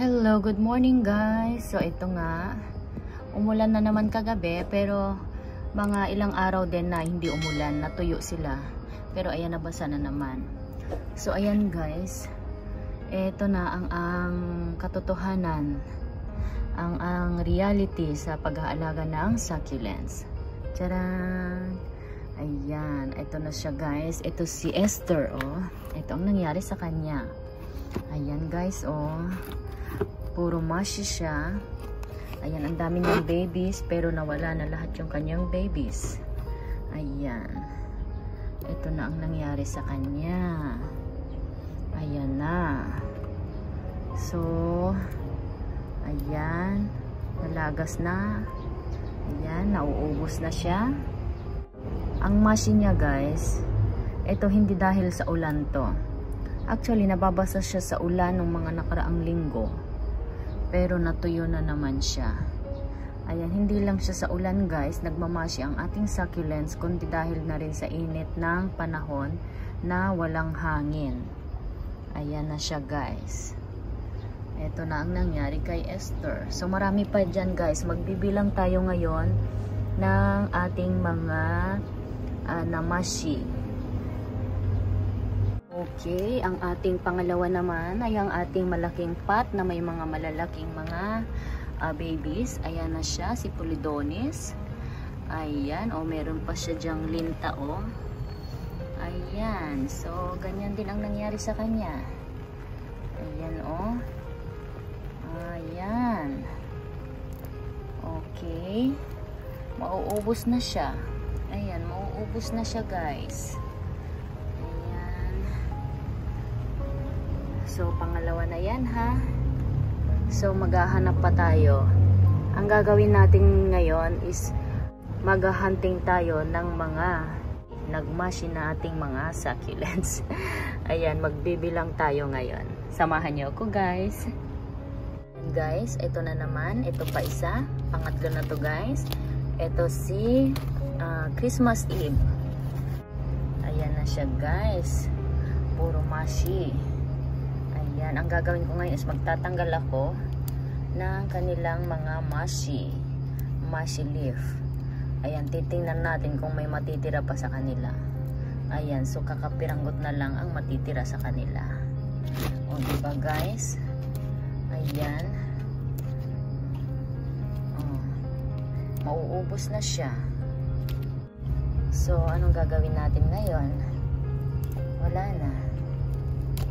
Hello, good morning guys. So ito nga, umulan na naman kagabi pero mga ilang araw din na hindi umulan, natuyo sila. Pero ayan, nabasa na naman. So ayan guys, ito na ang katotohanan, ang reality sa pag-aalaga ng succulents. Tcharan! Ayan, ito na siya guys. Ito si Esther, oh. Ito ang nangyari sa kanya. Ayan guys, oh. Puro mushy siya. Ayan, ang dami niyang babies pero nawala na lahat yung kanyang babies. Ayan. Ito na ang nangyari sa kanya. Ayan na. So, ayan. Nalagas na. Ayan, nauubos na siya. Ang mushy niya guys, ito hindi dahil sa ulan to. Actually, nababasa siya sa ulan ng mga nakaraang linggo. Pero natuyo na naman siya. Ayan, hindi lang siya sa ulan guys, nagmamashi ang ating succulents, kundi dahil na rin sa init ng panahon na walang hangin. Ayan na siya guys. Ito na ang nangyari kay Esther. So marami pa dyan guys, magbibilang tayo ngayon ng ating mga namashi. Okay, ang ating pangalawa naman ay ang ating malaking pot na may mga malalaking mga babies. Ayan na siya, si Polydonis. Ayan, o meron pa siya dyang linta, o. Ayan, so ganyan din ang nangyari sa kanya. Ayan, o. Ayan. Okay. Mauubos na siya. Ayan, mauubos na siya guys. So, pangalawa na yan ha. So, maghahanap pa tayo. Ang gagawin natin ngayon is maghahunting tayo ng mga nagmashi na ating mga succulents. Ayan, magbibilang tayo ngayon. Samahan niyo ako guys. And guys, ito na naman. Ito pa isa. Pangatlo na to guys. Ito si Christmas Eve. Ayan na siya guys. Puro mashi. Ayan, ang gagawin ko ngayon is magtatanggal ako ng kanilang mga mashi leaf. Ayan, titingnan natin kung may matitira pa sa kanila. Ayan, so kakapiranggot na lang ang matitira sa kanila. O diba guys? Ayan. O, mauubos na siya. So, anong gagawin natin ngayon? Wala na.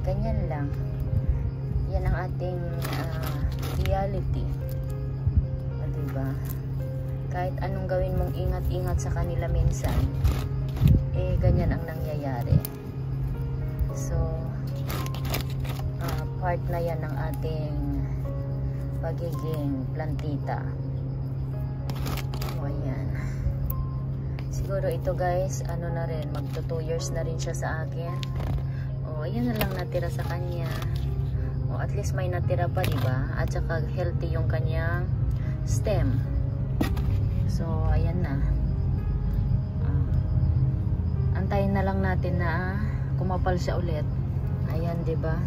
Ganyan lang. Yan ang ating reality. O diba? Kahit anong gawin mong ingat-ingat sa kanila minsan, eh ganyan ang nangyayari. So, part na yan ng ating pagiging plantita. O ayan. Siguro ito guys, ano na rin, magto 2 years na rin siya sa akin. O, ayan na lang natira sa kanya. O, at least may natira pa, diba? At saka healthy yung kanyang stem. So, ayan na. Antayin na lang natin na kumapal siya ulit. Ayan, diba?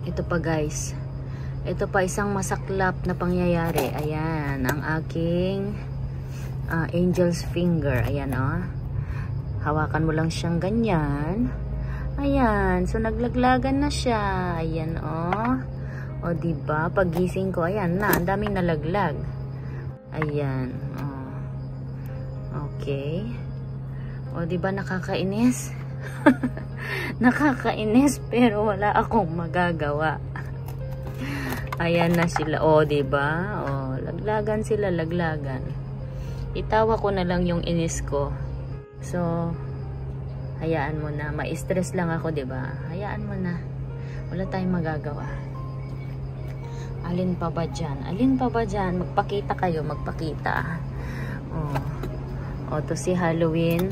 Ito pa guys. Ito pa isang masaklap na pangyayari. Ayan, ang aking angel's finger. Ayan, oh. Hawakan mo lang siyang ganyan. Ayan, so naglaglagan na siya. Ayan, oh. O diba, pagising ko, ayan na, ang daming nalaglag. Ayan, oh. Okay. O diba, nakakainis? Nakakainis, pero wala akong magagawa. Ayan na sila, o diba? O, laglagan sila, laglagan. Itawa ko na lang yung inis ko. So, hayaan mo na. Ma-stress lang ako, diba? Hayaan mo na. Wala tayong magagawa. Alin pa ba dyan? Alin pa ba dyan? Magpakita kayo, magpakita. O, to si Halloween.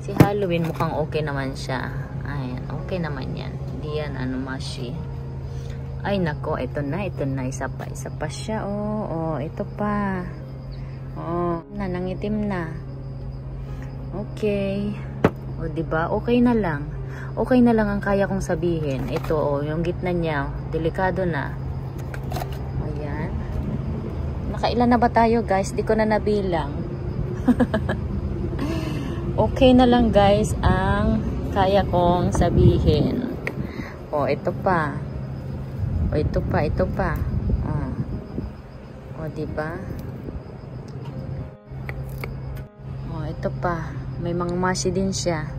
Si Halloween mukhang okay naman siya. Ayan, okay naman yan. Hindi yan, mashi. Ay, nako, ito na. Isa pa siya. O, ito pa. O, nangitim na. Okay. O, diba? Okay na lang. Okay na lang ang kaya kong sabihin. Ito, oh, yung gitna niya, delikado na. Ayan. Nakailan na ba tayo, guys? Di ko na nabilang. Okay na lang, guys, ang kaya kong sabihin. Oh, ito pa. Oh, ito pa, ito pa. Oh. Oh, diba? Oh, ito pa. May mga masi din siya.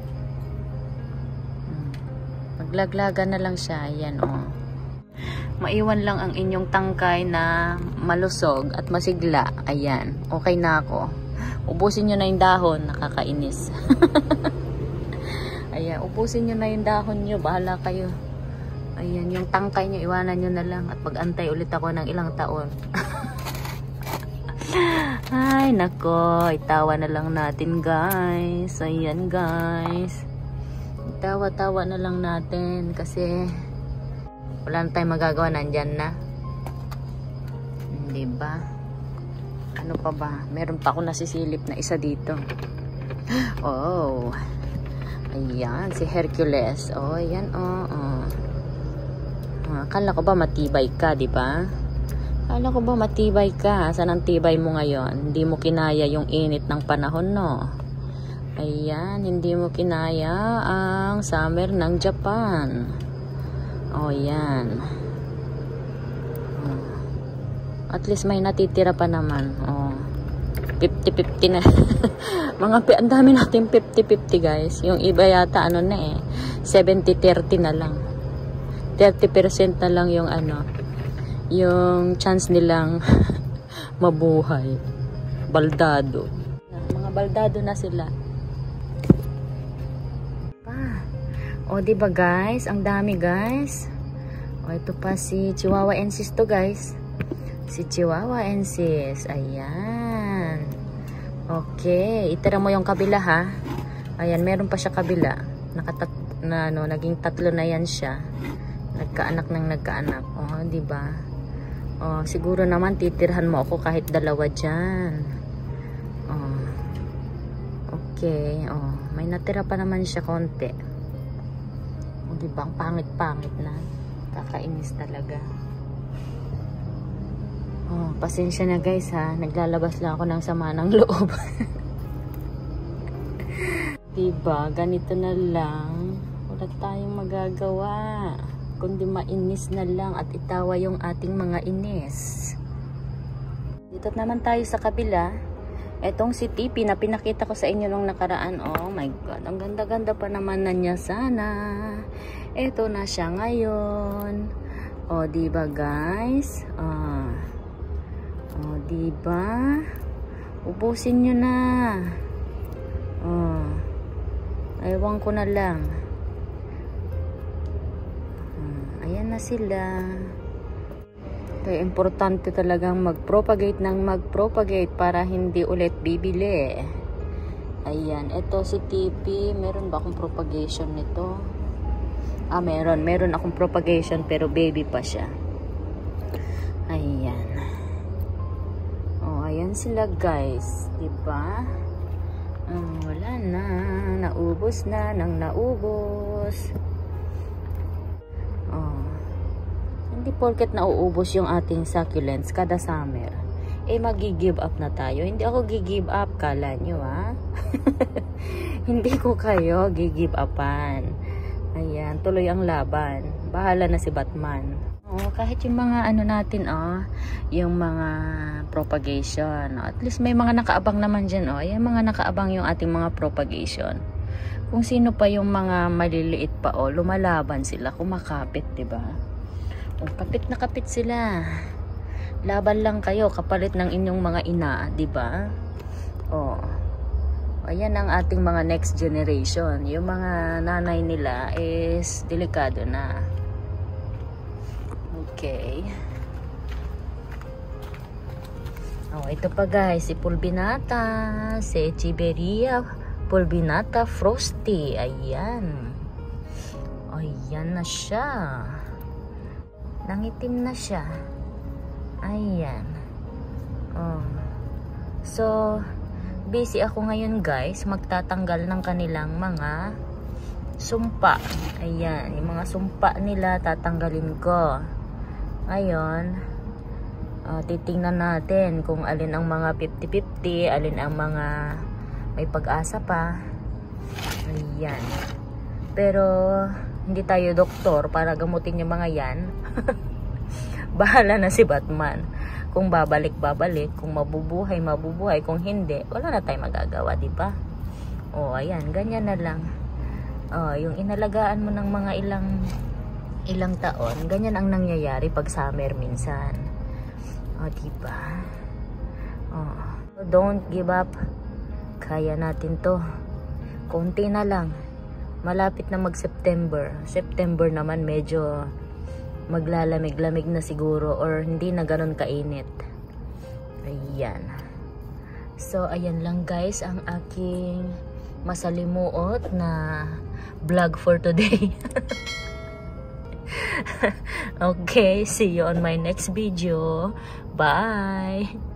Maglaglaga na lang siya. Ayan, oh. Maiwan lang ang inyong tangkay na malusog at masigla. Ayan. Okay na ako. Ubusin nyo na yung dahon. Nakakainis. Ayan. Ubusin nyo na yung dahon nyo. Bahala kayo. Ayan. Yung tangkay nyo, iwanan nyo na lang. At pag-antay ulit ako ng ilang taon. Ay, nako. Itawa na lang natin, guys. Ayan, guys. Itawa-tawa na lang natin. Kasi wala na tayong magagawa. Nandyan na. Diba? Ano pa ba? Meron pa ako nasisilip na isa dito. Oh. Ayan. Si Hercules. Oh, ayan. Oh. Akala ko ba matibay ka, diba? Akala ko ba matibay ka? Saan ang tibay mo ngayon? Hindi mo kinaya yung init ng panahon, no? Ayan, hindi mo kinaya ang summer ng Japan. Oh, yan. Oh. At least may natitira pa naman. Oh. 50-50 na. Ang dami natin 50-50, guys. Yung iba yata, ano na eh. 70-30 na lang. 30% na lang yung ano. Yung chance nilang mabuhay. Baldado. Mga baldado na sila. O, diba, guys? Ang dami, guys. O, ito pa si Chihuahua Ensis to, guys. Si Chihuahua Ensis. Ayan. Okay. Itira mo yung kabila, ha? Ayan, meron pa siya kabila. Naging tatlo na yan siya. Nagkaanak ng nagkaanak. O, diba? Oh, siguro naman titirhan mo ako kahit dalawa dyan. Oh. Okay. Oh, may natira pa naman siya konti. Oh, diba? Ang pangit-pangit na. Kakainis talaga. Oh, pasensya na, guys, ha. Naglalabas lang ako ng sama ng loob. Diba? Ganito na lang. Wala tayong magagawa. Kundi mainis na lang at itawa yung ating mga inis. Dito naman tayo sa kabila. Etong si Tipi na pinakita ko sa inyo nung nakaraan. Oh my God, ang ganda-ganda pa naman na niya sana. Eto na siya ngayon. Oh, diba, guys? Oh, diba? Ubusin nyo na. Oh, ewan ko na lang. Ayan na sila. Kaya importante talagang mag-propagate ng mag-propagate para hindi ulit bibili. Ayan. Ito si TP. Meron ba akong propagation nito? Meron. Meron akong propagation pero baby pa siya. Ayan. Oh, ayan sila, guys. Diba? Wala na. Naubos na nang naubos. Hindi porket nauubos yung ating succulents kada summer, eh magi-give up na tayo. Hindi ako gi-give up, kala nyo, ha? Hindi ko kayo gi-give upan. Ayan, tuloy ang laban. Bahala na si Batman. Oh, kahit yung mga ano natin, yung mga propagation. At least may mga nakaabang naman dyan, Ayan, mga nakaabang yung ating mga propagation. Kung sino pa yung mga maliliit pa, lumalaban sila, kumakapit, diba? Oh, kapit na kapit sila. Laban lang kayo kapalit ng inyong mga ina, 'di ba? Oh. Ayan ang ating mga next generation. Yung mga nanay nila is delikado na. Okay. Oh, ito pa, guys, si Pulbinata, si Echeveria Pulbinata Frosty. Ayan. Ayan na siya. Nangitim na siya. Ayan. Oh. So, busy ako ngayon, guys. Magtatanggal ng kanilang mga sumpa. Ayan, yung mga sumpa nila tatanggalin ko. Ngayon, titingnan natin kung alin ang mga 50-50, alin ang mga may pag-asa pa. Ayan. Pero hindi tayo doktor para gamutin yung mga yan. Bahala na si Batman. Kung babalik, kung mabubuhay, kung hindi, wala na tayong magagawa, di ba? Ayan, ganyan na lang. Yung inalagaan mo ng mga ilang taon, ganyan ang nangyayari pag summer minsan. Diba? Don't give up. Kaya natin to. Konti na lang. Malapit na mag-September. September naman medyo maglalamig-lamig na siguro or hindi na ganun kainit. Ayan. So, ayan lang guys ang aking masalimuot na vlog for today. Okay, see you on my next video. Bye!